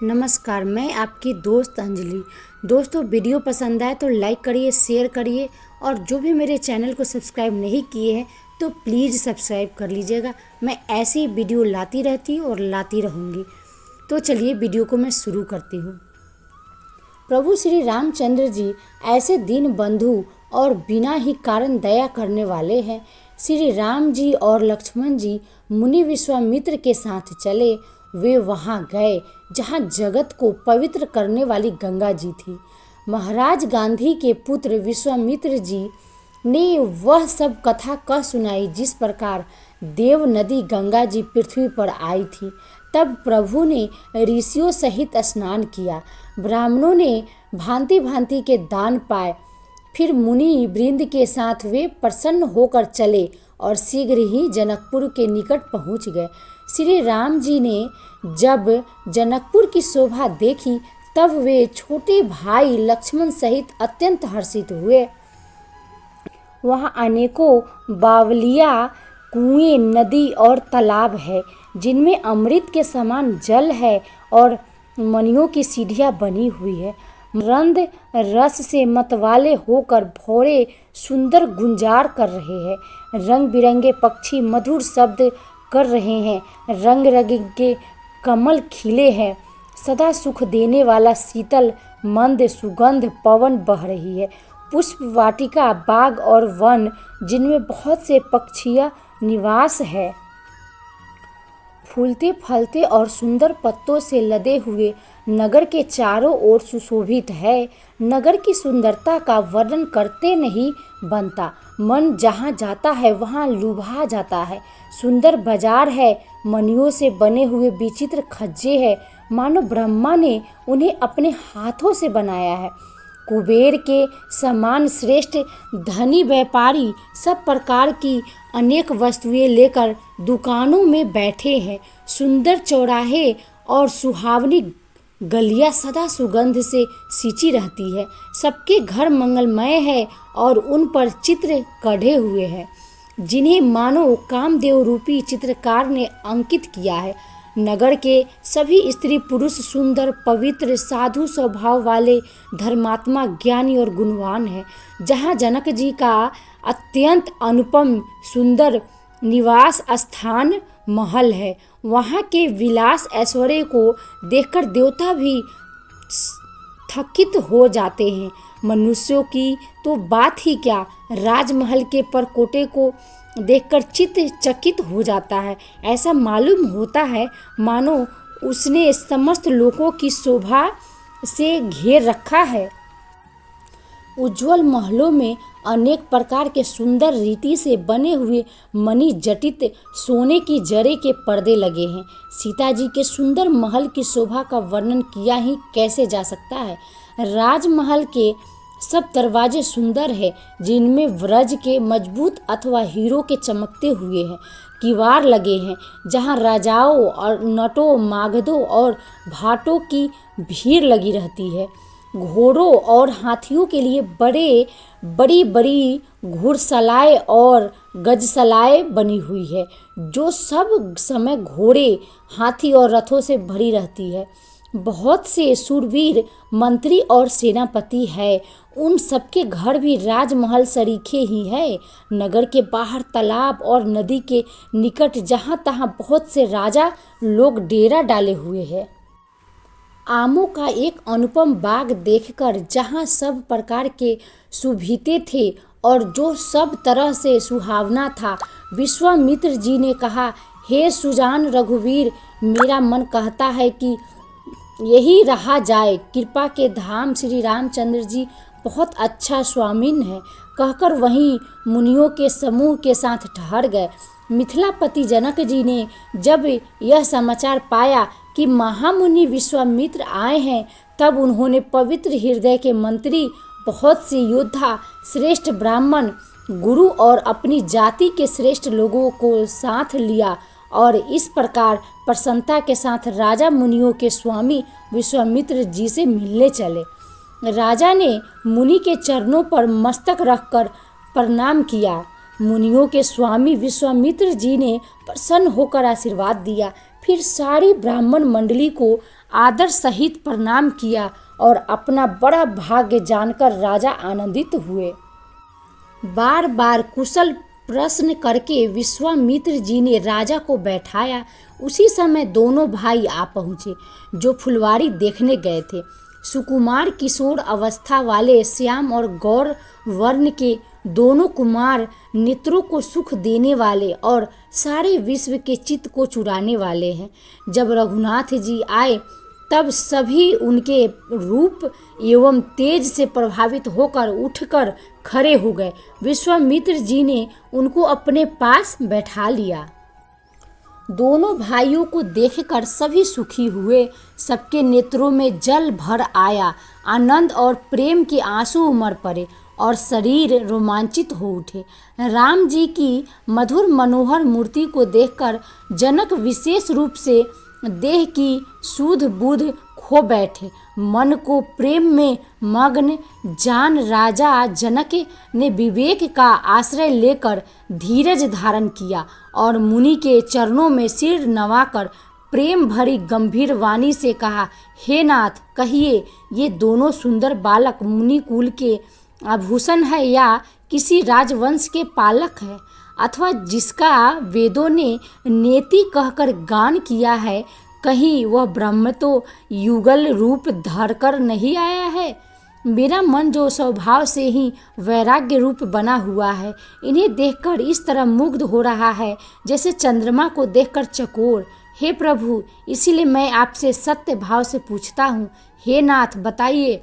नमस्कार, मैं आपकी दोस्त अंजलि। दोस्तों, वीडियो पसंद आए तो लाइक करिए, शेयर करिए और जो भी मेरे चैनल को सब्सक्राइब नहीं किए हैं तो प्लीज़ सब्सक्राइब कर लीजिएगा। मैं ऐसी वीडियो लाती रहती हूँ और लाती रहूँगी। तो चलिए वीडियो को मैं शुरू करती हूँ। प्रभु श्री रामचंद्र जी ऐसे दीन बंधु और बिना ही कारण दया करने वाले हैं। श्री राम जी और लक्ष्मण जी मुनि विश्वामित्र के साथ चले। वे वहाँ गए जहाँ जगत को पवित्र करने वाली गंगा जी थी। महाराज गांधी के पुत्र विश्वामित्र जी ने वह सब कथा कह सुनाई जिस प्रकार देव नदी गंगा जी पृथ्वी पर आई थी। तब प्रभु ने ऋषियों सहित स्नान किया। ब्राह्मणों ने भांति भांति के दान पाए। फिर मुनि वृंद के साथ वे प्रसन्न होकर चले और शीघ्र ही जनकपुर के निकट पहुंच गए। श्री राम जी ने जब जनकपुर की शोभा देखी तब वे छोटे भाई लक्ष्मण सहित अत्यंत हर्षित हुए। वहाँ अनेकों बावलिया, कुएं, नदी और तालाब है जिनमें अमृत के समान जल है और मणियों की सीढ़ियाँ बनी हुई है। रंद रस से मतवाले होकर भौरे सुंदर गुंजार कर रहे हैं। रंग बिरंगे पक्षी मधुर शब्द कर रहे हैं। रंग रंगे कमल खिले हैं। सदा सुख देने वाला शीतल मंद सुगंध पवन बह रही है। पुष्प वाटिका, बाग और वन जिनमें बहुत से पक्षियाँ निवास है। फूलते फलते और सुंदर पत्तों से लदे हुए नगर के चारों ओर सुशोभित है। नगर की सुंदरता का वर्णन करते नहीं बनता। मन जहाँ जाता है वहाँ लुभा जाता है। सुंदर बाजार है। मणियों से बने हुए विचित्र खज्जे हैं। मानो ब्रह्मा ने उन्हें अपने हाथों से बनाया है। कुबेर के समान श्रेष्ठ धनी व्यापारी सब प्रकार की अनेक वस्तुएं लेकर दुकानों में बैठे हैं। सुंदर चौराहे और सुहावनी गलियां सदा सुगंध से सींची रहती है। सबके घर मंगलमय है और उन पर चित्र कढ़े हुए हैं जिन्हें मानो कामदेव रूपी चित्रकार ने अंकित किया है। नगर के सभी स्त्री पुरुष सुंदर, पवित्र, साधु स्वभाव वाले, धर्मात्मा, ज्ञानी और गुणवान हैं। जहाँ जनक जी का अत्यंत अनुपम सुंदर निवास स्थान महल है, वहाँ के विलास ऐश्वर्य को देखकर देवता भी थकित हो जाते हैं। मनुष्यों की तो बात ही क्या, राजमहल के परकोटे को देखकर चित्त चकित हो जाता है। ऐसा मालूम होता है मानो उसने समस्त लोगों की शोभा से घेर रखा है। उज्जवल महलों में अनेक प्रकार के सुंदर रीति से बने हुए मणि जटित सोने की जरे के पर्दे लगे हैं। सीता जी के सुंदर महल की शोभा का वर्णन किया ही कैसे जा सकता है। राजमहल के सब दरवाजे सुंदर है जिनमें व्रज के मजबूत अथवा हीरो के चमकते हुए हैं। किवाड़ लगे हैं जहां राजाओं और नटों, मागधों और भाटों की भीड़ लगी रहती है। घोड़ों और हाथियों के लिए बड़ी बड़ी घुड़सलाएं और गजसलाएं बनी हुई है जो सब समय घोड़े, हाथी और रथों से भरी रहती है। बहुत से शूरवीर मंत्री और सेनापति है। उन सबके घर भी राजमहल सरीखे ही है। नगर के बाहर तालाब और नदी के निकट जहाँ तहाँ बहुत से राजा लोग डेरा डाले हुए हैं। आमों का एक अनुपम बाग देखकर जहाँ सब प्रकार के सुभीते थे और जो सब तरह से सुहावना था, विश्वामित्र जी ने कहा, हे सुजान रघुवीर, मेरा मन कहता है कि यही रहा जाए। कृपा के धाम श्री रामचंद्र जी बहुत अच्छा स्वामीन है। कहकर वहीं मुनियों के समूह के साथ ठहर गए। मिथिलापति जनक जी ने जब यह समाचार पाया कि महामुनि विश्वामित्र आए हैं तब उन्होंने पवित्र हृदय के मंत्री, बहुत से योद्धा, श्रेष्ठ ब्राह्मण, गुरु और अपनी जाति के श्रेष्ठ लोगों को साथ लिया और इस प्रकार प्रसन्नता के साथ राजा मुनियों के स्वामी विश्वामित्र जी से मिलने चले। राजा ने मुनि के चरणों पर मस्तक रखकर प्रणाम किया। मुनियों के स्वामी विश्वामित्र जी ने प्रसन्न होकर आशीर्वाद दिया। फिर सारी ब्राह्मण मंडली को आदर सहित प्रणाम किया और अपना बड़ा भाग्य जानकर राजा आनंदित हुए। बार बार कुशल प्रश्न करके विश्वामित्र जी ने राजा को बैठाया। उसी समय दोनों भाई आ पहुँचे जो फुलवारी देखने गए थे। सुकुमार किशोर अवस्था वाले श्याम और गौर वर्ण के दोनों कुमार नेत्रों को सुख देने वाले और सारे विश्व के चित्त को चुराने वाले हैं। जब रघुनाथ जी आए तब सभी उनके रूप एवं तेज से प्रभावित होकर उठकर खड़े हो गए। विश्वामित्र जी ने उनको अपने पास बैठा लिया। दोनों भाइयों को देखकर सभी सुखी हुए। सबके नेत्रों में जल भर आया। आनंद और प्रेम के आंसू उमड़ पड़े और शरीर रोमांचित हो उठे। राम जी की मधुर मनोहर मूर्ति को देखकर जनक विशेष रूप से देह की सूध बूध खो बैठे। मन को प्रेम में मग्न जान राजा जनक ने विवेक का आश्रय लेकर धीरज धारण किया और मुनि के चरणों में सिर नवाकर प्रेम भरी गंभीर वाणी से कहा, हे नाथ, कहिए ये दोनों सुंदर बालक मुनि कुल के आभूषण है या किसी राजवंश के पालक है, अथवा जिसका वेदों ने नेति कहकर गान किया है, कहीं वह ब्रह्म तो युगल रूप धरकर नहीं आया है। मेरा मन जो स्वभाव से ही वैराग्य रूप बना हुआ है, इन्हें देखकर इस तरह मुग्ध हो रहा है जैसे चंद्रमा को देखकर चकोर। हे प्रभु, इसीलिए मैं आपसे सत्य भाव से पूछता हूँ, हे नाथ, बताइए,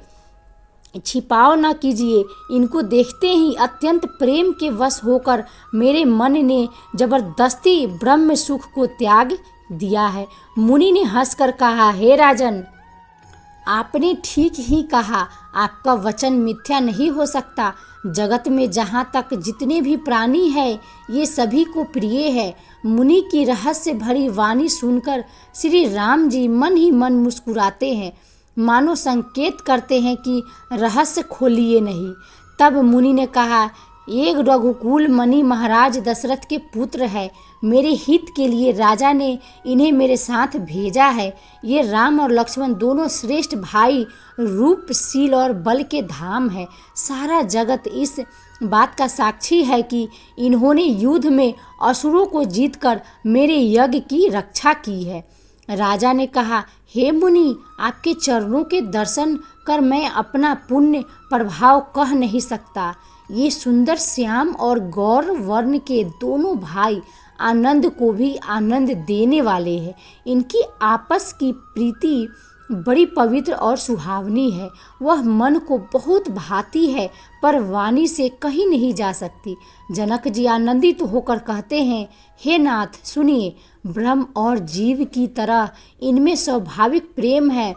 छिपाओ न कीजिए। इनको देखते ही अत्यंत प्रेम के वश होकर मेरे मन ने जबरदस्ती ब्रह्म सुख को त्याग दिया है। मुनि ने हंसकर कहा, हे राजन, आपने ठीक ही कहा, आपका वचन मिथ्या नहीं हो सकता। जगत में जहाँ तक जितने भी प्राणी हैं, ये सभी को प्रिय है। मुनि की रहस्य भरी वाणी सुनकर श्री राम जी मन ही मन मुस्कुराते हैं, मानो संकेत करते हैं कि रहस्य खोलिए नहीं। तब मुनि ने कहा, एक रघुकुल मणि महाराज दशरथ के पुत्र है। मेरे हित के लिए राजा ने इन्हें मेरे साथ भेजा है। ये राम और लक्ष्मण दोनों श्रेष्ठ भाई, रूप, शील और बल के धाम है। सारा जगत इस बात का साक्षी है कि इन्होंने युद्ध में असुरों को जीतकर मेरे यज्ञ की रक्षा की है। राजा ने कहा, हे मुनि, आपके चरणों के दर्शन कर मैं अपना पुण्य प्रभाव कह नहीं सकता। ये सुंदर श्याम और गौर वर्ण के दोनों भाई आनंद को भी आनंद देने वाले हैं। इनकी आपस की प्रीति बड़ी पवित्र और सुहावनी है। वह मन को बहुत भाती है, पर वाणी से कहीं नहीं जा सकती। जनक जी आनंदित होकर कहते हैं, हे नाथ, सुनिए, ब्रह्म और जीव की तरह इनमें स्वाभाविक प्रेम है।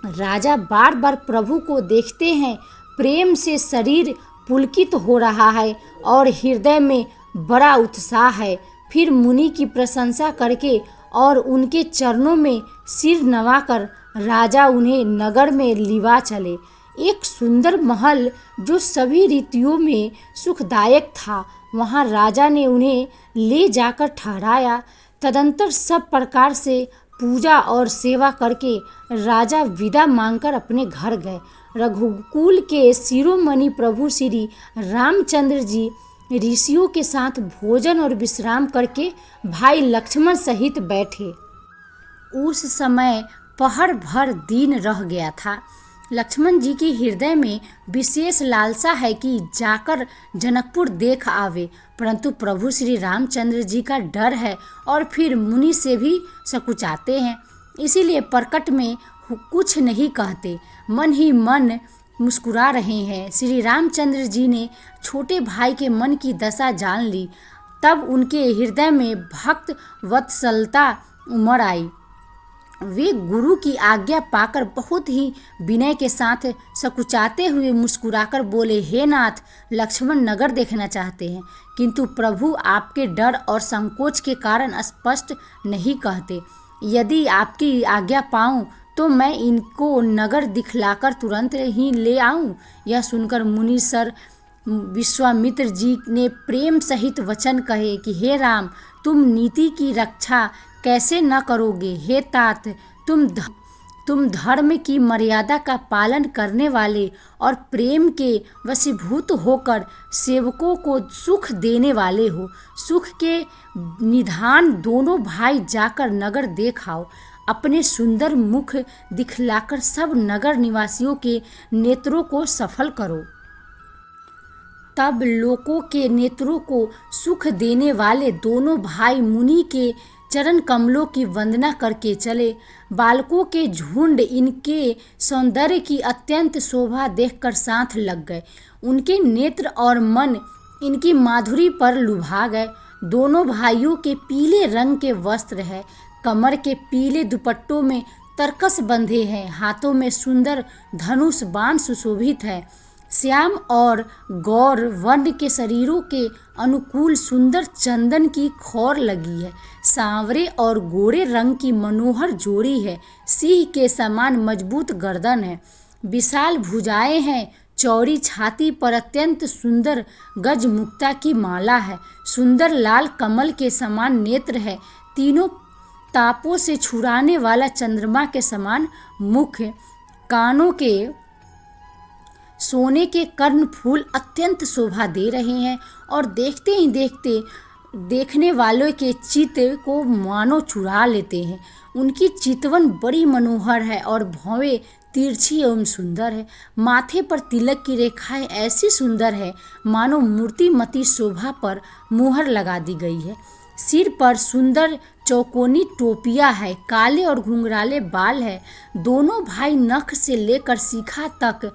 राजा बार बार प्रभु को देखते हैं। प्रेम से शरीर पुलकित हो रहा है और हृदय में बड़ा उत्साह है। फिर मुनि की प्रशंसा करके और उनके चरणों में सिर नवाकर राजा उन्हें नगर में लिवा चले। एक सुंदर महल जो सभी रीतियों में सुखदायक था, वहाँ राजा ने उन्हें ले जाकर ठहराया। तदंतर सब प्रकार से पूजा और सेवा करके राजा विदा मांगकर अपने घर गए। रघुकुल के शिरोमणि प्रभु श्री रामचंद्र जी ऋषियों के साथ भोजन और विश्राम करके भाई लक्ष्मण सहित बैठे। उस समय पहर भर दिन रह गया था। लक्ष्मण जी के हृदय में विशेष लालसा है कि जाकर जनकपुर देख आवे, परंतु प्रभु श्री रामचंद्र जी का डर है और फिर मुनि से भी सकुचाते हैं, इसीलिए प्रकट में कुछ नहीं कहते, मन ही मन मुस्कुरा रहे हैं। श्री रामचंद्र जी ने छोटे भाई के मन की दशा जान ली। तब उनके हृदय में भक्त वत्सलता उमड़ आई। वे गुरु की आज्ञा पाकर बहुत ही विनय के साथ सकुचाते हुए मुस्कुराकर बोले, हे नाथ, लक्ष्मण नगर देखना चाहते हैं, किंतु प्रभु आपके डर और संकोच के कारण स्पष्ट नहीं कहते। यदि आपकी आज्ञा पाऊं तो मैं इनको नगर दिखलाकर तुरंत ही ले आऊं। यह सुनकर मुनि सर विश्वामित्र जी ने प्रेम सहित वचन कहे कि हे राम, तुम नीति की रक्षा कैसे न करोगे। हे तात, तुम तुम धर्म की मर्यादा का पालन करने वाले और प्रेम के वशीभूत होकर सेवकों को सुख देने वाले हो। सुख के निधान दोनों भाई जाकर नगर देख आओ। अपने सुंदर मुख दिखलाकर सब नगर निवासियों के नेत्रों को सफल करो। तब लोगों के नेत्रों को सुख देने वाले दोनों भाई मुनि के चरण कमलों की वंदना करके चले। बालकों के झुंड इनके सौंदर्य की अत्यंत शोभा देखकर साथ लग गए। उनके नेत्र और मन इनकी माधुरी पर लुभा गए। दोनों भाइयों के पीले रंग के वस्त्र है, कमर के पीले दुपट्टों में तरकस बंधे हैं, हाथों में सुंदर धनुष बाण सुशोभित है। श्याम और गौर वर्ण के शरीरों के अनुकूल सुंदर चंदन की खौर लगी है। सांवरे और गोरे रंग की मनोहर जोड़ी है। सिंह के समान मजबूत गर्दन है, विशाल भुजाएं हैं, चौड़ी छाती पर अत्यंत सुंदर गजमुक्ता की माला है। सुंदर लाल कमल के समान नेत्र है। तीनों तापों से छुड़ाने वाला चंद्रमा के समान मुख है। कानों के सोने के कर्ण फूल अत्यंत शोभा दे रहे हैं और देखते ही देखते देखने वालों के चित्त को मानो चुरा लेते हैं। उनकी चितवन बड़ी मनोहर है और भौवें तिरछी एवं सुंदर है। माथे पर तिलक की रेखाएं ऐसी सुंदर है मानो मूर्तिमती शोभा पर मुहर लगा दी गई है। सिर पर सुंदर चौकोनी टोपियां है, काले और घुंघराले बाल है। दोनों भाई नख से लेकर शिखा तक,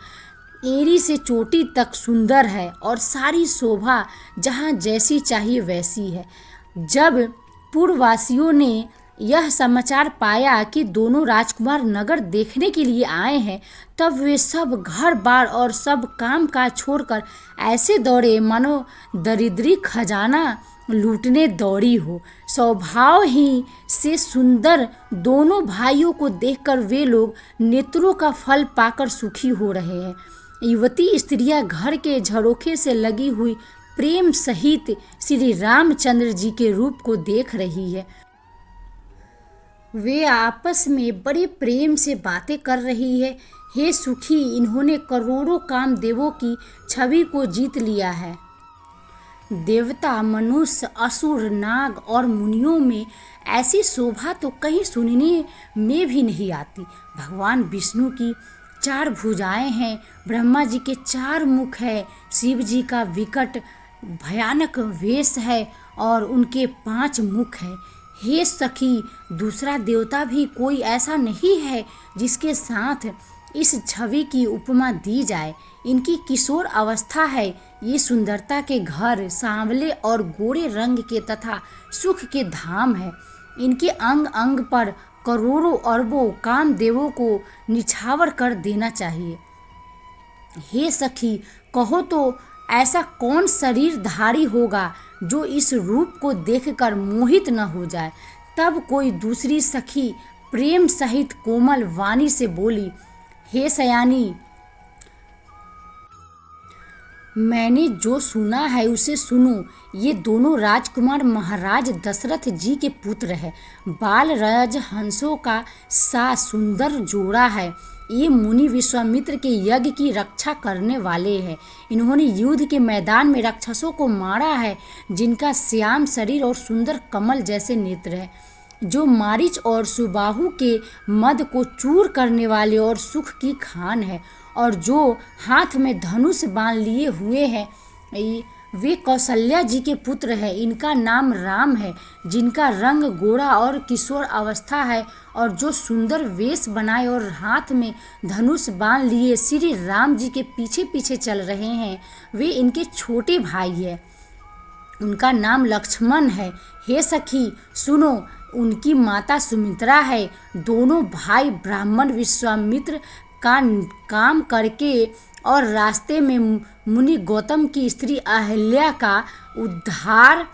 एड़ी से चोटी तक सुंदर है और सारी शोभा जहाँ जैसी चाहिए वैसी है। जब पूर्ववासियों ने यह समाचार पाया कि दोनों राजकुमार नगर देखने के लिए आए हैं, तब वे सब घर बार और सब काम काज छोड़कर ऐसे दौड़े मानो दरिद्री खजाना लूटने दौड़ी हो। स्वभाव ही से सुंदर दोनों भाइयों को देखकर वे लोग नेत्रों का फल पाकर सुखी हो रहे हैं। युवती स्त्रियां घर के झरोखे से लगी हुई प्रेम सहित श्री रामचंद्र जी के रूप को देख रही है। वे आपस में बड़े प्रेम से बातें कर रही है। हे सुखी, इन्होंने करोड़ों कामदेवों की छवि को जीत लिया है। देवता, मनुष्य, असुर, नाग और मुनियों में ऐसी शोभा तो कहीं सुनने में भी नहीं आती। भगवान विष्णु की 4 भुजाएं हैं, ब्रह्मा जी के 4 मुख है, शिव जी का विकट भयानक वेश है और उनके 5 मुख है। हे सखी, दूसरा देवता भी कोई ऐसा नहीं है जिसके साथ इस छवि की उपमा दी जाए। इनकी किशोर अवस्था है। ये सुंदरता के घर, सांवले और गोरे रंग के तथा सुख के धाम है। इनके अंग अंग पर करोड़ों अरबों कामदेवों को निछावर कर देना चाहिए। हे सखी, कहो तो ऐसा कौन शरीरधारी होगा जो इस रूप को देखकर मोहित न हो जाए। तब कोई दूसरी सखी प्रेम सहित कोमल वाणी से बोली, हे सयानी, मैंने जो सुना है उसे सुनो। ये दोनों राजकुमार महाराज दशरथ जी के पुत्र है। बाल राजहंसों का सा सुंदर जोड़ा है। ये मुनि विश्वामित्र के यज्ञ की रक्षा करने वाले हैं। इन्होंने युद्ध के मैदान में राक्षसों को मारा है, जिनका श्याम शरीर और सुंदर कमल जैसे नेत्र है, जो मारीच और सुबाहु के मद को चूर करने वाले और सुख की खान है, और जो हाथ में धनुष बाण लिए हुए हैं वे कौशल्या जी के पुत्र हैं। इनका नाम राम है, जिनका रंग गोरा और किशोर अवस्था है, और जो सुंदर वेश बनाए और हाथ में धनुष बाण लिए श्री राम जी के पीछे पीछे चल रहे हैं, वे इनके छोटे भाई हैं। उनका नाम लक्ष्मण है। हे सखी सुनो, उनकी माता सुमित्रा है। दोनों भाई ब्राह्मण विश्वामित्र का काम करके और रास्ते में मुनि गौतम की स्त्री अहल्या का उद्धार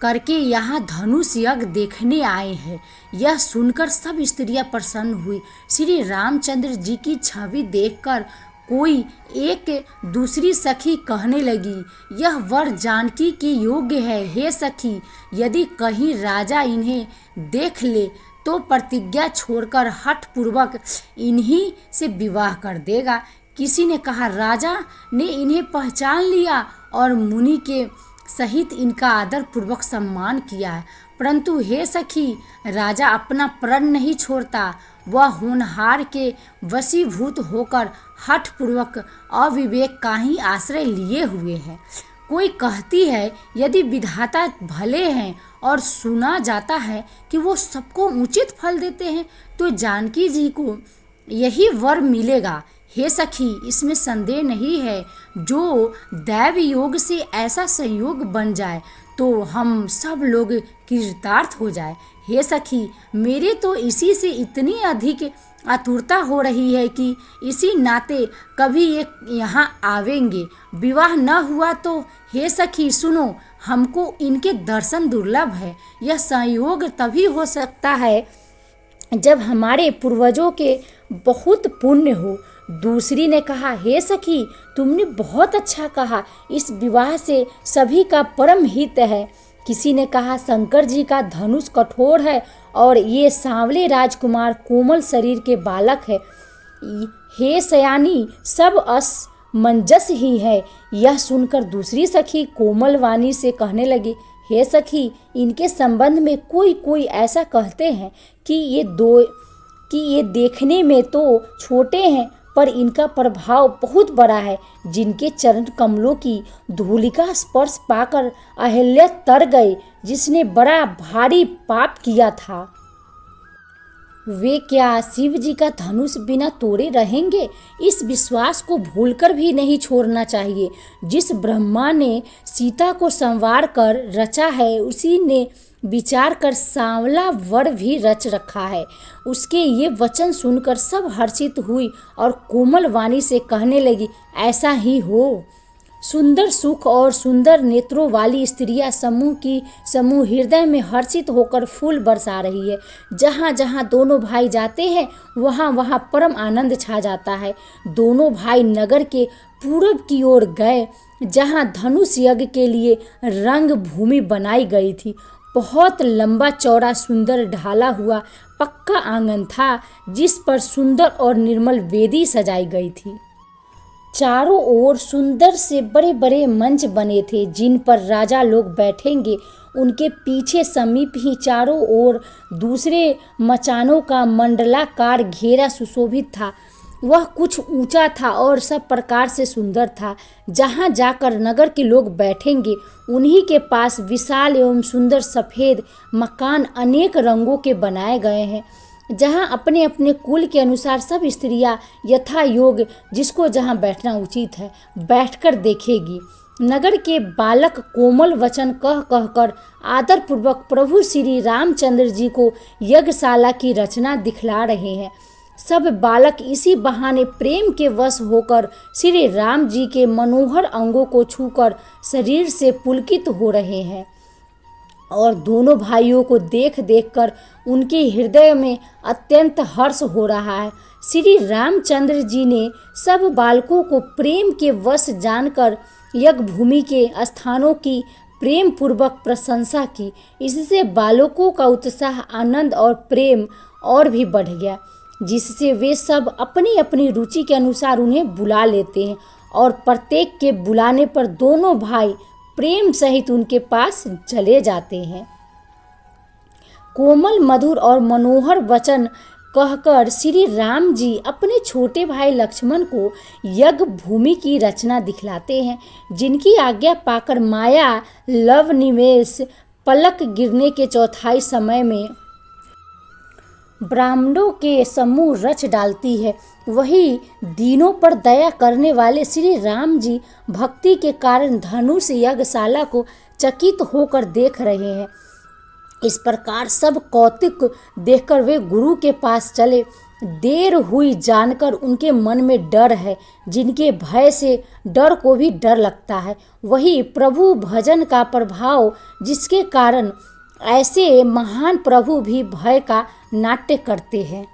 करके यहाँ धनुष यज्ञ देखने आए हैं। यह सुनकर सब स्त्रियां प्रसन्न हुई। श्री रामचंद्र जी की छवि देखकर कोई एक दूसरी सखी कहने लगी, यह वर जानकी के योग्य है। हे सखी, यदि कहीं राजा इन्हें देख ले तो प्रतिज्ञा छोड़कर हठपूर्वक इन्हीं से विवाह कर देगा। किसी ने कहा, राजा ने इन्हें पहचान लिया और मुनि के सहित इनका आदर पूर्वक सम्मान किया है, परंतु हे सखी, राजा अपना प्रण नहीं छोड़ता। वह होनहार के वशीभूत होकर हठपूर्वक अविवेक का ही आश्रय लिए हुए है। कोई कहती है, यदि विधाता भले हैं और सुना जाता है कि वो सबको उचित फल देते हैं, तो जानकी जी को यही वर मिलेगा। हे सखी, इसमें संदेह नहीं है। जो दैव योग से ऐसा संयोग बन जाए तो हम सब लोग कृतार्थ हो जाए। हे सखी, मेरे तो इसी से इतनी अधिक आतुरता हो रही है कि इसी नाते कभी ये यहाँ आवेंगे। विवाह न हुआ तो हे सखी सुनो, हमको इनके दर्शन दुर्लभ है। यह संयोग तभी हो सकता है जब हमारे पूर्वजों के बहुत पुण्य हो। दूसरी ने कहा, हे सखी, तुमने बहुत अच्छा कहा, इस विवाह से सभी का परम हित है। किसी ने कहा, शंकर जी का धनुष कठोर है और ये सांवले राजकुमार कोमल शरीर के बालक है। हे सयानी, सब असमंजस ही है। यह सुनकर दूसरी सखी कोमल वाणी से कहने लगी, हे सखी, इनके संबंध में कोई ऐसा कहते हैं कि ये देखने में तो छोटे हैं, पर इनका प्रभाव बहुत बड़ा है। जिनके चरण कमलों की धूलिका स्पर्श पाकर अहल्या तर गए, जिसने बड़ा भारी पाप किया था, वे क्या शिव जी का धनुष बिना तोड़े रहेंगे? इस विश्वास को भूलकर भी नहीं छोड़ना चाहिए। जिस ब्रह्मा ने सीता को संवार कर रचा है, उसी ने विचार कर सांवला वर भी रच रखा है। उसके ये वचन सुनकर सब हर्षित हुई और कोमल वाणी से कहने लगी, ऐसा ही हो। सुंदर सुख और सुंदर नेत्रों वाली स्त्रियां समूह हृदय में हर्षित होकर फूल बरसा रही है। जहाँ जहाँ दोनों भाई जाते हैं, वहाँ वहाँ परम आनंद छा जाता है। दोनों भाई नगर के पूरब की ओर गए, जहाँ धनुष यज्ञ के लिए रंग भूमि बनाई गई थी। बहुत लंबा चौड़ा सुंदर ढाला हुआ पक्का आंगन था, जिस पर सुंदर और निर्मल वेदी सजाई गई थी। चारों ओर सुंदर से बड़े बड़े मंच बने थे, जिन पर राजा लोग बैठेंगे। उनके पीछे समीप ही चारों ओर दूसरे मचानों का मंडलाकार घेरा सुशोभित था। वह कुछ ऊंचा था और सब प्रकार से सुंदर था। जहाँ जाकर नगर के लोग बैठेंगे, उन्हीं के पास विशाल एवं सुंदर सफ़ेद मकान अनेक रंगों के बनाए गए हैं, जहाँ अपने अपने कुल के अनुसार सब स्त्रियाँ यथा योग जिसको जहाँ बैठना उचित है बैठकर देखेगी। नगर के बालक कोमल वचन कह कहकर आदरपूर्वक प्रभु श्री रामचंद्र जी को यज्ञशाला की रचना दिखला रहे हैं। सब बालक इसी बहाने प्रेम के वश होकर श्री राम जी के मनोहर अंगों को छूकर शरीर से पुलकित हो रहे हैं और दोनों भाइयों को देख देखकर उनके हृदय में अत्यंत हर्ष हो रहा है। श्री रामचंद्र जी ने सब बालकों को प्रेम के वश जानकर यज्ञ भूमि के स्थानों की प्रेम पूर्वक प्रशंसा की। इससे बालकों का उत्साह, आनंद और प्रेम और भी बढ़ गया, जिससे वे सब अपनी अपनी रुचि के अनुसार उन्हें बुला लेते हैं और प्रत्येक के बुलाने पर दोनों भाई प्रेम सहित उनके पास चले जाते हैं। कोमल मधुर और मनोहर वचन कहकर श्री राम जी अपने छोटे भाई लक्ष्मण को यज्ञ भूमि की रचना दिखलाते हैं, जिनकी आज्ञा पाकर माया लव निवेश पलक गिरने के चौथाई समय में ब्राह्मणों के समूह रच डालती है। वही दीनों पर दया करने वाले श्री राम जी भक्ति के कारण धनुष यज्ञशाला को चकित होकर देख रहे हैं। इस प्रकार सब कौतुक देखकर वे गुरु के पास चले। देर हुई जानकर उनके मन में डर है, जिनके भय से डर को भी डर लगता है। वही प्रभु भजन का प्रभाव, जिसके कारण ऐसे महान प्रभु भी भय का नाट्य करते हैं,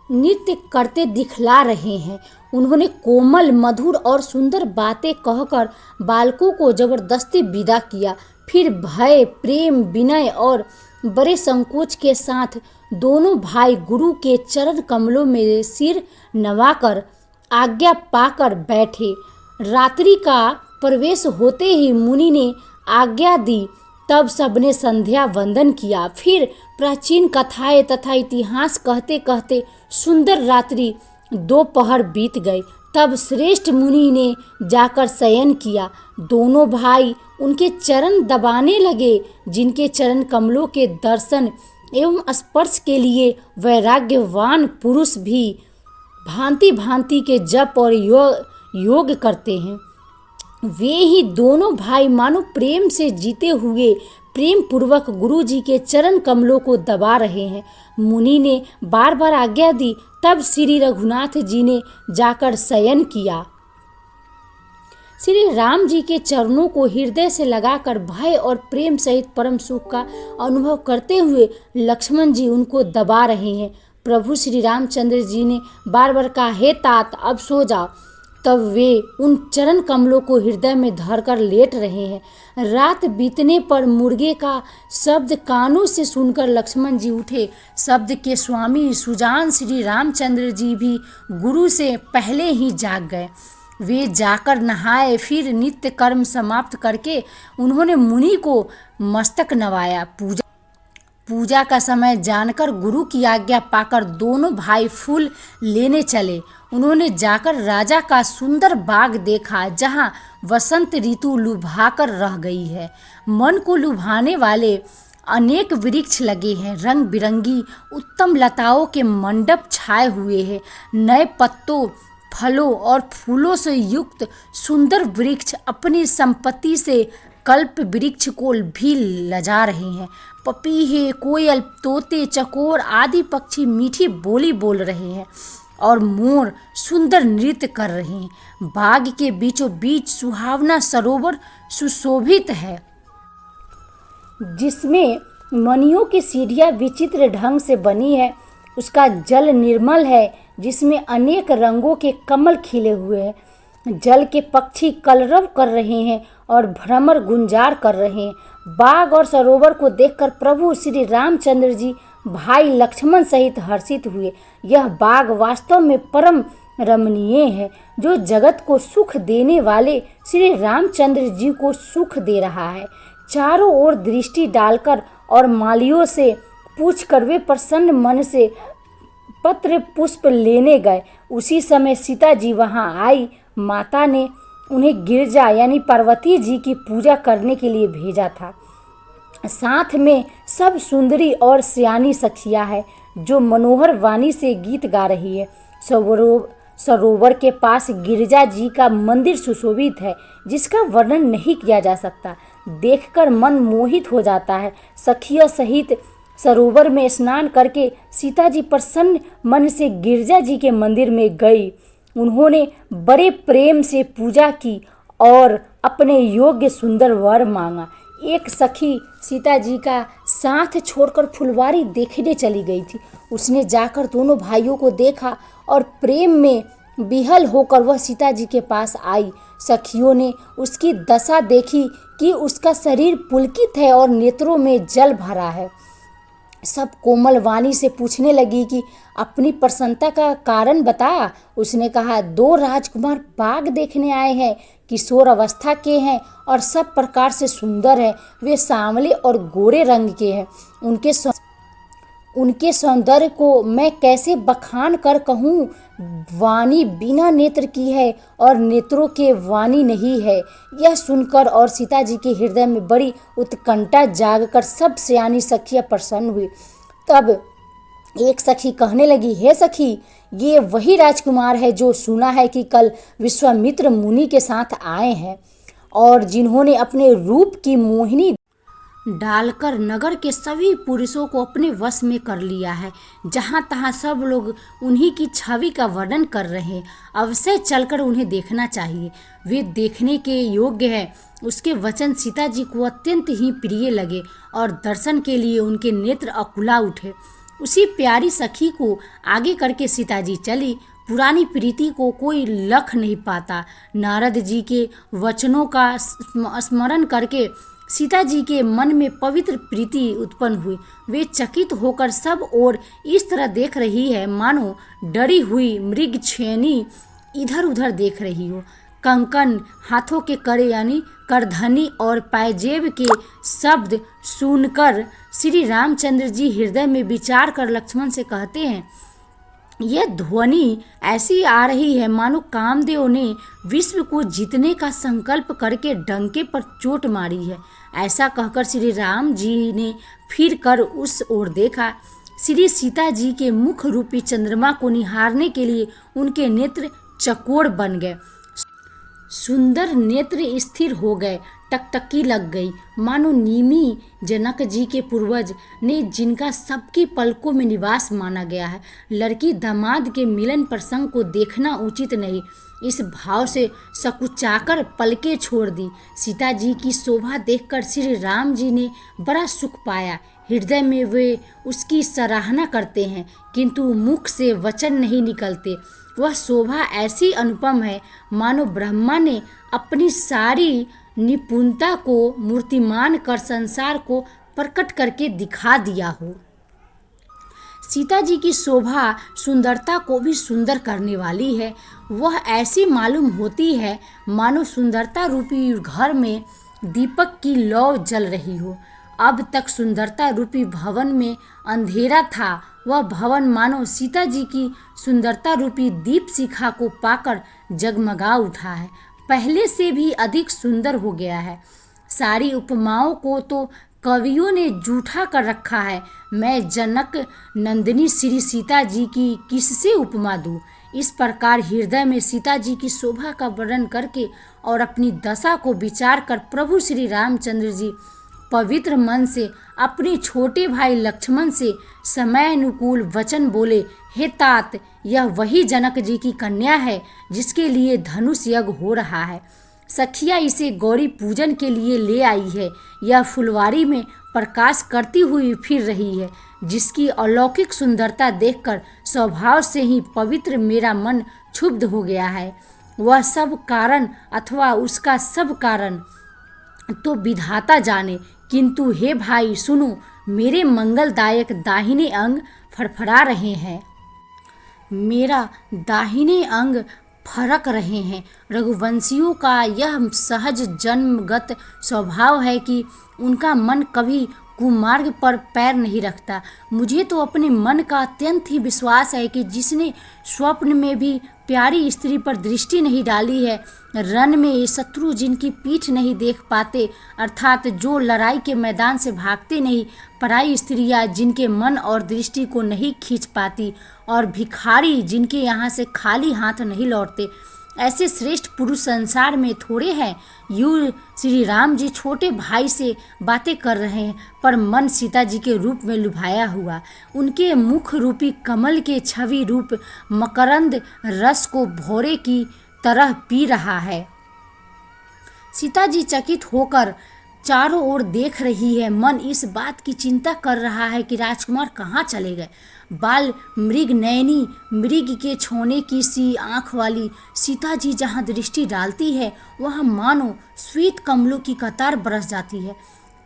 नृत्य करते दिखला रहे हैं। उन्होंने कोमल मधुर और सुंदर बातें कहकर बालकों को जबरदस्ती विदा किया। फिर भय, प्रेम, विनय और बड़े संकोच के साथ दोनों भाई गुरु के चरण कमलों में सिर नवाकर आज्ञा पाकर बैठे। रात्रि का प्रवेश होते ही मुनि ने आज्ञा दी। तब सबने संध्या वंदन किया। फिर प्राचीन कथाएं तथा इतिहास कहते कहते सुंदर रात्रि दोपहर बीत गई। तब श्रेष्ठ मुनि ने जाकर शयन किया। दोनों भाई उनके चरण दबाने लगे, जिनके चरण कमलों के दर्शन एवं स्पर्श के लिए वैराग्यवान पुरुष भी भांति भांति के जप और योग करते हैं। वे ही दोनों भाई मानो प्रेम से जीते हुए प्रेम पूर्वक गुरु जी के चरण कमलों को दबा रहे हैं। मुनि ने बार बार आज्ञा दी। तब श्री रघुनाथ जी ने जाकर शयन किया। श्री राम जी के चरणों को हृदय से लगाकर भय और प्रेम सहित परम सुख का अनुभव करते हुए लक्ष्मण जी उनको दबा रहे हैं। प्रभु श्री रामचंद्र जी ने बार बार कहा, हे तात अब सो जाओ। तब वे उन चरण कमलों को हृदय में धरकर लेट रहे हैं। रात बीतने पर मुर्गे का शब्द कानों से सुनकर लक्ष्मण जी उठे। शब्द के स्वामी सुजान श्री रामचंद्र जी भी गुरु से पहले ही जाग गए। वे जाकर नहाए। फिर नित्य कर्म समाप्त करके उन्होंने मुनि को मस्तक नवाया। पूजा का समय जानकर गुरु की आज्ञा पाकर दोनों भाई फूल लेने चले। उन्होंने जाकर राजा का सुंदर बाग देखा, जहां वसंत ऋतु लुभाकर रह गई है। मन को लुभाने वाले अनेक वृक्ष लगे हैं। रंग बिरंगी उत्तम लताओं के मंडप छाए हुए हैं। नए पत्तों, फलों और फूलों से युक्त सुंदर वृक्ष अपनी संपत्ति से कल्प वृक्ष को भी लजा रहे हैं। पपीहे, कोयल, तोते, चकोर आदि पक्षी मीठी बोली बोल रहे हैं और मोर सुंदर नृत्य कर रहे हैं। बाग के बीचों बीच सुहावना सरोवर सुशोभित है, जिसमें मणियों की सीढ़ियां विचित्र ढंग से बनी है। उसका जल निर्मल है, जिसमें अनेक रंगों के कमल खिले हुए हैं। जल के पक्षी कलरव कर रहे हैं और भ्रमर गुंजार कर रहे हैं। बाग और सरोवर को देखकर प्रभु श्री रामचंद्र जी भाई लक्ष्मण सहित हर्षित हुए। यह बाग वास्तव में परम रमणीय है, जो जगत को सुख देने वाले श्री रामचंद्र जी को सुख दे रहा है। चारों ओर दृष्टि डालकर और मालियों से पूछकर वे प्रसन्न मन से पत्र पुष्प लेने गए। उसी समय सीता जी वहां आई। माता ने उन्हें गिरजा यानी पार्वती जी की पूजा करने के लिए भेजा था। साथ में सब सुंदरी और सियानी सखियां है, जो मनोहर वाणी से गीत गा रही है। सरोवर के पास गिरिजा जी का मंदिर सुशोभित है, जिसका वर्णन नहीं किया जा सकता। देखकर मन मोहित हो जाता है। सखियों सहित सरोवर में स्नान करके सीता जी प्रसन्न मन से गिरिजा जी के मंदिर में गई। उन्होंने बड़े प्रेम से पूजा की और अपने योग्य सुंदर वर मांगा। एक सखी सीता जी का साथ छोड़कर फुलवारी देखने चली गई थी। उसने जाकर दोनों भाइयों को देखा और प्रेम में विहल होकर वह सीता जी के पास आई। सखियों ने उसकी दशा देखी कि उसका शरीर पुलकित है और नेत्रों में जल भरा है। सब कोमल वाणी से पूछने लगी कि अपनी प्रसन्नता का कारण बता। उसने कहा, 2 राजकुमार बाग देखने आए हैं, किशोर अवस्था के हैं और सब प्रकार से सुंदर है। वे सांवले और गोरे रंग के हैं। उनके सौंदर्य को मैं कैसे बखान कर कहूँ। वाणी बिना नेत्र की है और नेत्रों के वाणी नहीं है। यह सुनकर और सीता जी के हृदय में बड़ी उत्कंठा जागकर सब सयानी सखियां प्रसन्न हुई। तब एक सखी कहने लगी, हे सखी, ये वही राजकुमार है जो सुना है कि कल विश्वामित्र मुनि के साथ आए हैं और जिन्होंने अपने रूप की मोहिनी डालकर नगर के सभी पुरुषों को अपने वश में कर लिया है। जहाँ तहाँ सब लोग उन्हीं की छवि का वर्णन कर रहे हैं। अवश्य चलकर उन्हें देखना चाहिए, वे देखने के योग्य है। उसके वचन सीता जी को अत्यंत ही प्रिय लगे और दर्शन के लिए उनके नेत्र अकुला उठे। उसी प्यारी सखी को आगे करके सीता जी चली। पुरानी प्रीति को कोई लख नहीं पाता। नारद जी के वचनों का स्मरण करके सीता जी के मन में पवित्र प्रीति उत्पन्न हुई। वे चकित होकर सब ओर इस तरह देख रही है मानो डरी हुई मृगछेनी इधर उधर देख रही हो। कंकन, हाथों के कड़े यानी करधनी और पायजेब के शब्द सुनकर श्री रामचंद्र जी हृदय में विचार कर लक्ष्मण से कहते हैं, यह ध्वनि ऐसी आ रही है मानो कामदेव ने विश्व को जीतने का संकल्प करके डंके पर चोट मारी है। ऐसा कहकर श्री राम जी ने फिर कर उस ओर देखा। श्री सीता जी के मुख रूपी चंद्रमा को निहारने के लिए उनके नेत्र चकोर बन गए, सुंदर नेत्र स्थिर हो गए, टकटकी लग गई, मानो नीमी जनक जी के पूर्वज ने जिनका सबकी पलकों में निवास माना गया है। लड़की दामाद के मिलन प्रसंग को देखना उचित नहीं, इस भाव से सकुचाकर पलकें छोड़ दी। सीता जी की शोभा देखकर श्री राम जी ने बड़ा सुख पाया। हृदय में वे उसकी सराहना करते हैं किंतु मुख से वचन नहीं निकलते। वह शोभा ऐसी अनुपम है मानो ब्रह्मा ने अपनी सारी निपुणता को मूर्तिमान कर संसार को प्रकट करके दिखा दिया हो। सीता जी की शोभा सुंदरता को भी सुंदर करने वाली है। वह ऐसी मालूम होती है मानो सुंदरता रूपी घर में दीपक की लौ जल रही हो। अब तक सुंदरता रूपी भवन में अंधेरा था, वह भवन मानो सीता जी की सुंदरता रूपी दीप शिखा को पाकर जगमगा उठा है, पहले से भी अधिक सुंदर हो गया है। सारी उपमाओं को तो कवियों ने जूठा कर रखा है। मैं जनक नंदिनी श्री सीता जी की किससे उपमा दूँ। इस प्रकार हृदय में सीता जी की शोभा का वर्णन करके और अपनी दशा को विचार कर प्रभु श्री रामचंद्र जी पवित्र मन से अपने छोटे भाई लक्ष्मण से समयानुकूल वचन बोले, हे तात, यह वही जनक जी की कन्या है जिसके लिए धनुष यज्ञ हो रहा है। सखिया इसे गौरी पूजन के लिए ले आई है। यह फुलवारी में प्रकाश करती हुई फिर रही है, जिसकी अलौकिक सुंदरता देखकर स्वभाव से ही पवित्र मेरा मन क्षुब्ध हो गया है। वह सब कारण अथवा उसका सब कारण तो विधाता जाने, किंतु हे भाई सुनो, मेरे मंगलदायक दाहिने अंग फड़फड़ा रहे हैं, मेरा दाहिने अंग फरक रहे हैं। रघुवंशियों का यह सहज जन्मगत स्वभाव है कि उनका मन कभी कुमार्ग पर पैर नहीं रखता। मुझे तो अपने मन का अत्यंत ही विश्वास है कि जिसने स्वप्न में भी प्यारी स्त्री पर दृष्टि नहीं डाली है, रण में शत्रु जिनकी पीठ नहीं देख पाते, अर्थात जो लड़ाई के मैदान से भागते नहीं, पराई स्त्रियां जिनके मन और दृष्टि को नहीं खींच पाती, और भिखारी जिनके यहाँ से खाली हाथ नहीं लौटते, ऐसे श्रेष्ठ पुरुष संसार में थोड़े हैं। यूँ श्री राम जी छोटे भाई से बातें कर रहे हैं, पर मन सीता जी के रूप में लुभाया हुआ, उनके मुख रूपी कमल के छवि रूप मकरंद रस को भौरे की तरह पी रहा है। सीता जी चकित होकर चारों ओर देख रही है। मन इस बात की चिंता कर रहा है कि राजकुमार कहाँ चले गए। बाल मृग नयनी, मृग के छोने की सी आँख वाली सीता जी जहाँ दृष्टि डालती है, वहाँ मानो श्वेत कमलों की कतार बरस जाती है।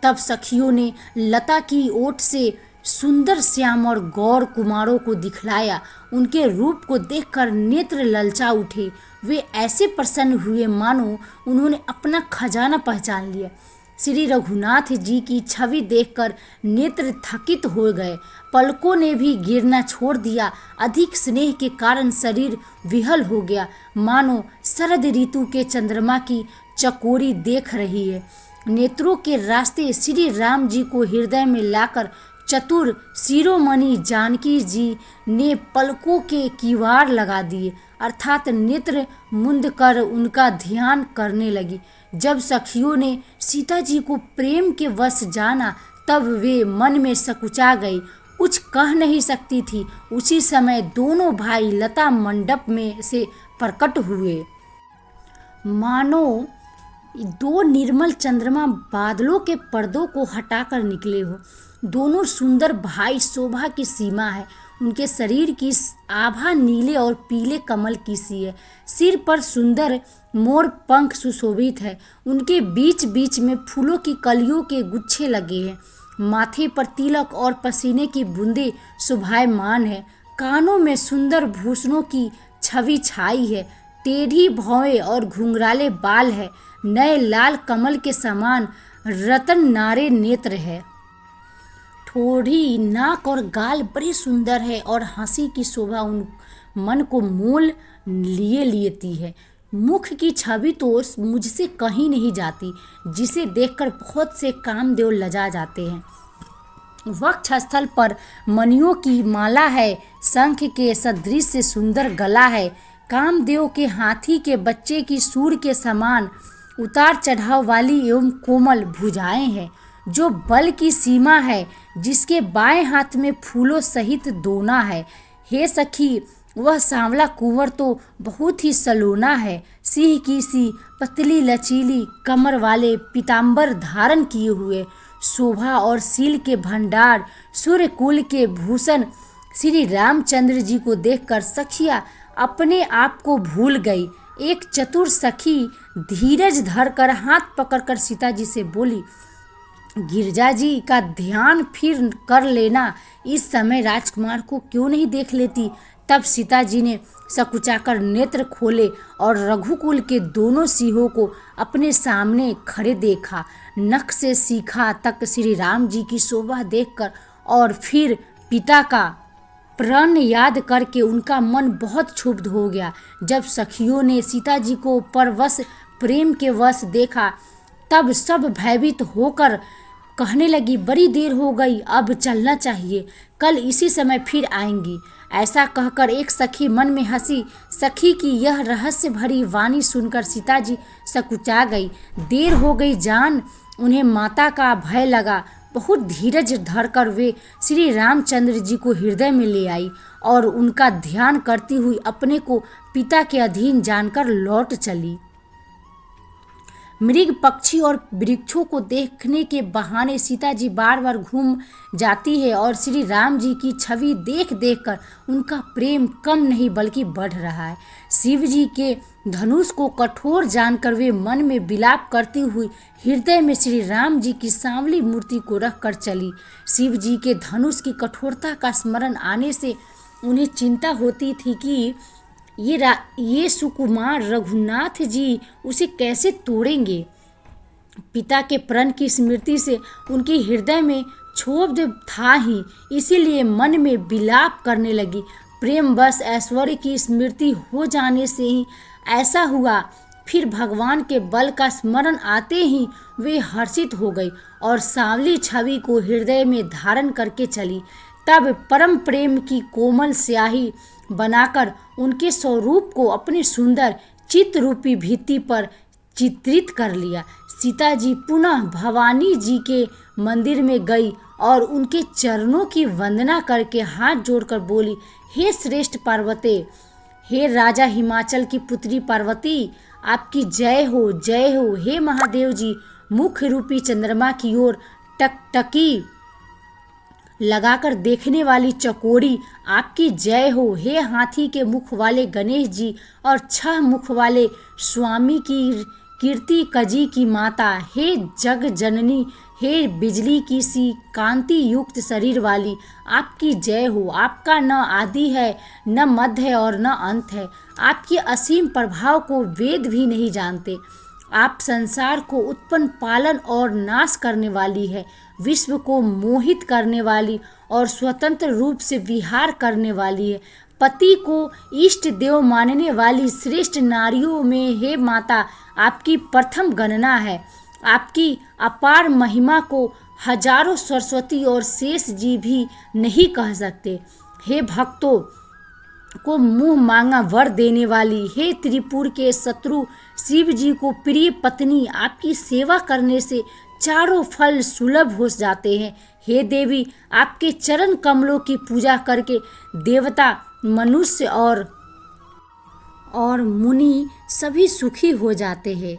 तब सखियों ने लता की ओट से सुंदर श्याम और गौर कुमारों को दिखलाया। उनके रूप को देखकर नेत्र ललचा उठे। वे ऐसे प्रसन्न हुए मानो उन्होंने अपना खजाना पहचान लिया। श्री रघुनाथ जी की छवि देखकर नेत्र थकित हो गए, पलकों ने भी गिरना छोड़ दिया। अधिक स्नेह के कारण शरीर विहल हो गया, मानो शरद ऋतु के चंद्रमा की चकोरी देख रही है। नेत्रों के रास्ते श्री राम जी को हृदय में लाकर चतुर शिरोमणि जानकी जी ने पलकों के किवाड़ लगा दिए, अर्थात नेत्र मुंद कर उनका ध्यान करने लगी। जब सखियों ने सीता जी को प्रेम के वश जाना, तब वे मन में सकुचा गई, कुछ कह नहीं सकती थी। उसी समय दोनों भाई लता मंडप में से प्रकट हुए, मानो दो निर्मल चंद्रमा बादलों के पर्दों को हटाकर निकले हो। दोनों सुंदर भाई शोभा की सीमा है। उनके शरीर की आभा नीले और पीले कमल की सी है। सिर पर सुंदर मोर पंख सुशोभित है। उनके बीच बीच में फूलों की कलियों के गुच्छे लगे हैं। माथे पर तिलक और पसीने की बूंदें शोभायमान है। कानों में सुंदर भूषणों की छवि छाई है। टेढ़ी भौहें और घुंघराले बाल है। नए लाल कमल के समान रतन नारे नेत्र है। ठोड़ी, नाक और गाल बड़े सुंदर है और हंसी की शोभा उन मन को मोल लिए लेती है। मुख की छवि तो मुझसे कहीं नहीं जाती, जिसे देखकर बहुत से कामदेव लजा जाते हैं। वक्षस्थल पर मणियों की माला है। शंख के सदृश से सुंदर गला है। कामदेव के हाथी के बच्चे की सूर के समान उतार चढ़ाव वाली एवं कोमल भुजाएं हैं, जो बल की सीमा है, जिसके बाएं हाथ में फूलों सहित दोना है। हे सखी, वह सांवला कुंवर तो बहुत ही सलोना है। सिंह की सी पतली लचीली कमर वाले पीताम्बर धारण किए हुए, शोभा और शील के भंडार, सूर्य कुल के भूषण श्री रामचंद्र जी को देखकर सखिया अपने आप को भूल गई। एक चतुर सखी धीरज धरकर हाथ पकड़कर सीता जी से बोली, गिरजा जी का ध्यान फिर कर लेना, इस समय राजकुमार को क्यों नहीं देख लेती। तब सीता जी ने सकुचाकर नेत्र खोले और रघुकुल के दोनों सिंहों को अपने सामने खड़े देखा। नख से सीखा तक श्री राम जी की शोभा देखकर और फिर पिता का प्रण याद करके उनका मन बहुत क्षुब्ध हो गया। जब सखियों ने सीता जी को परवश प्रेम के वश देखा, तब सब भयभीत होकर कहने लगी, बड़ी देर हो गई, अब चलना चाहिए, कल इसी समय फिर आएंगी। ऐसा कहकर एक सखी मन में हंसी। सखी की यह रहस्य भरी वाणी सुनकर सीता जी सकुचा गई। देर हो गई जान उन्हें माता का भय लगा। बहुत धीरज धरकर वे श्री रामचंद्र जी को हृदय में ले आई और उनका ध्यान करती हुई अपने को पिता के अधीन जानकर लौट चली। मृग, पक्षी और वृक्षों को देखने के बहाने सीता जी बार बार घूम जाती है और श्री राम जी की छवि देख देख कर उनका प्रेम कम नहीं बल्कि बढ़ रहा है। शिव जी के धनुष को कठोर जानकर वे मन में विलाप करती हुई हृदय में श्री राम जी की सांवली मूर्ति को रख कर चली। शिव जी के धनुष की कठोरता का स्मरण आने से उन्हें चिंता होती थी कि ये सुकुमार रघुनाथ जी उसे कैसे तोड़ेंगे। पिता के प्रण की स्मृति से उनके हृदय में क्षोभ था ही, इसीलिए मन में विलाप करने लगी। प्रेम बस ऐश्वर्य की स्मृति हो जाने से ही ऐसा हुआ। फिर भगवान के बल का स्मरण आते ही वे हर्षित हो गई और सांवली छवि को हृदय में धारण करके चली। तब परम प्रेम की कोमल स्याही बनाकर उनके स्वरूप को अपनी सुंदर चित्र रूपी भित्ति पर चित्रित कर लिया। सीता जी पुनः भवानी जी के मंदिर में गई और उनके चरणों की वंदना करके हाथ जोड़कर बोली, हे श्रेष्ठ पार्वती, हे राजा हिमाचल की पुत्री पार्वती, आपकी जय हो, जय हो। हे महादेव जी, मुख रूपी चंद्रमा की ओर टकटकी लगाकर देखने वाली चकोरी, आपकी जय हो। हे हाथी के मुख वाले गणेश जी और 6 मुख वाले स्वामी की कीर्ति कजी की माता, हे जग जननी, हे बिजली की सी कांति युक्त शरीर वाली, आपकी जय हो। आपका न आदि है, न मध्य है और न अंत है। आपके असीम प्रभाव को वेद भी नहीं जानते। आप संसार को उत्पन्न, पालन और नाश करने वाली है, विश्व को मोहित करने वाली और स्वतंत्र रूप से विहार करने वाली है। पति को इष्ट देव मानने वाली श्रेष्ठ नारियों में हे माता आपकी प्रथम गणना है। आपकी अपार महिमा को हजारों सरस्वती और शेष जी भी नहीं कह सकते। हे भक्तों को मुंह मांगा वर देने वाली, हे त्रिपुर के शत्रु शिव जी को प्रिय पत्नी, आपकी सेवा करने से चारों फल सुलभ हो जाते हैं। हे देवी, आपके चरण कमलों की पूजा करके देवता, मनुष्य और मुनि सभी सुखी हो जाते हैं।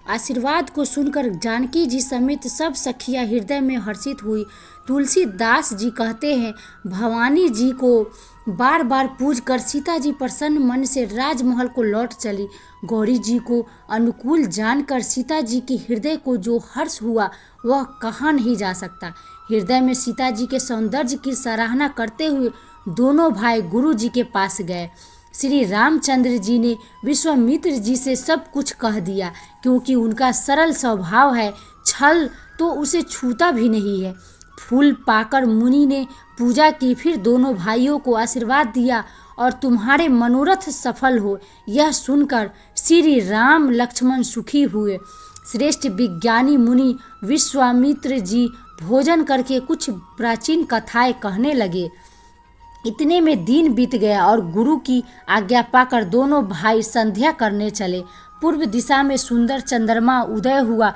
आशीर्वाद को सुनकर जानकी जी समेत सब सखियां हृदय में हर्षित हुई। तुलसीदास जी कहते हैं, भवानी जी को बार बार पूज कर सीता जी प्रसन्न मन से राजमहल को लौट चली। गौरी जी को अनुकूल जानकर सीता जी के हृदय को जो हर्ष हुआ वह कहा नहीं जा सकता। हृदय में सीता जी के सौंदर्य की सराहना करते हुए दोनों भाई गुरु जी के पास गए। श्री रामचंद्र जी ने विश्वामित्र जी से सब कुछ कह दिया, क्योंकि उनका सरल स्वभाव है, छल तो उसे छूता भी नहीं है। फूल पाकर मुनि ने पूजा की, फिर दोनों भाइयों को आशीर्वाद दिया और तुम्हारे मनोरथ सफल हो, यह सुनकर श्री राम लक्ष्मण सुखी हुए। श्रेष्ठ विज्ञानी मुनि विश्वामित्र जी भोजन करके कुछ प्राचीन कथाएं कहने लगे। इतने में दिन बीत गया और गुरु की आज्ञा पाकर दोनों भाई संध्या करने चले। पूर्व दिशा में सुंदर चंद्रमा उदय हुआ।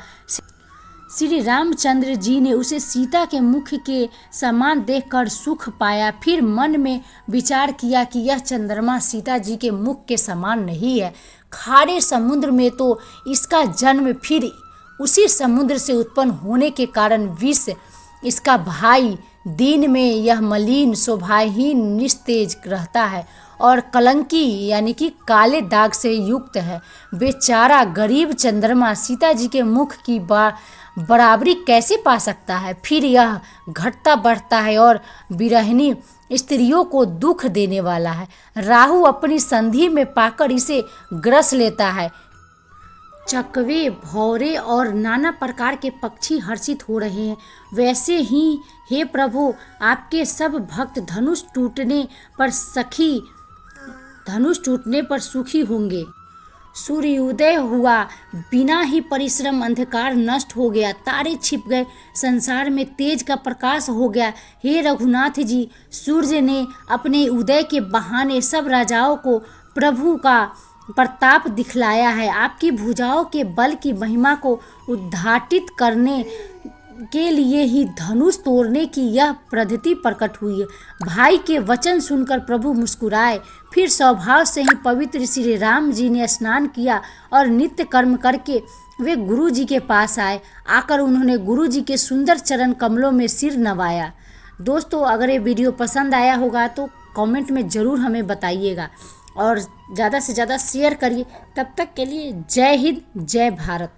श्री रामचंद्र जी ने उसे सीता के मुख के समान देखकर सुख पाया। फिर मन में विचार किया कि यह चंद्रमा सीता जी के मुख के समान नहीं है। खारे समुद्र में तो इसका जन्म, फिर उसी समुद्र से उत्पन्न होने के कारण विष इसका भाई। दिन में यह मलिन, शोभाहीन, निस्तेज रहता है और कलंकी यानी कि काले दाग से युक्त है। बेचारा गरीब चंद्रमा सीता जी के मुख की बराबरी कैसे पा सकता है। फिर यह घटता बढ़ता है और विरहिणी स्त्रियों को दुख देने वाला है। राहु अपनी संधि में पाकर इसे ग्रस लेता है। चकवे, भौरे और नाना प्रकार के पक्षी हर्षित हो रहे हैं। वैसे ही हे प्रभु, आपके सब भक्त धनुष टूटने पर सुखी होंगे। सूर्योदय हुआ, बिना ही परिश्रम अंधकार नष्ट हो गया, तारे छिप गए, संसार में तेज का प्रकाश हो गया। हे रघुनाथ जी, सूर्य ने अपने उदय के बहाने सब राजाओं को प्रभु का प्रताप दिखलाया है। आपकी भुजाओं के बल की महिमा को उद्घाटित करने के लिए ही धनुष तोड़ने की यह पद्धति प्रकट हुई है। भाई के वचन सुनकर प्रभु मुस्कुराए। फिर स्वभाव से ही पवित्र श्री राम जी ने स्नान किया और नित्य कर्म करके वे गुरु जी के पास आए। आकर उन्होंने गुरु जी के सुंदर चरण कमलों में सिर नवाया। दोस्तों, अगर ये वीडियो पसंद आया होगा तो कमेंट में ज़रूर हमें बताइएगा और ज़्यादा से ज़्यादा शेयर करिए। तब तक के लिए जय हिंद, जय भारत।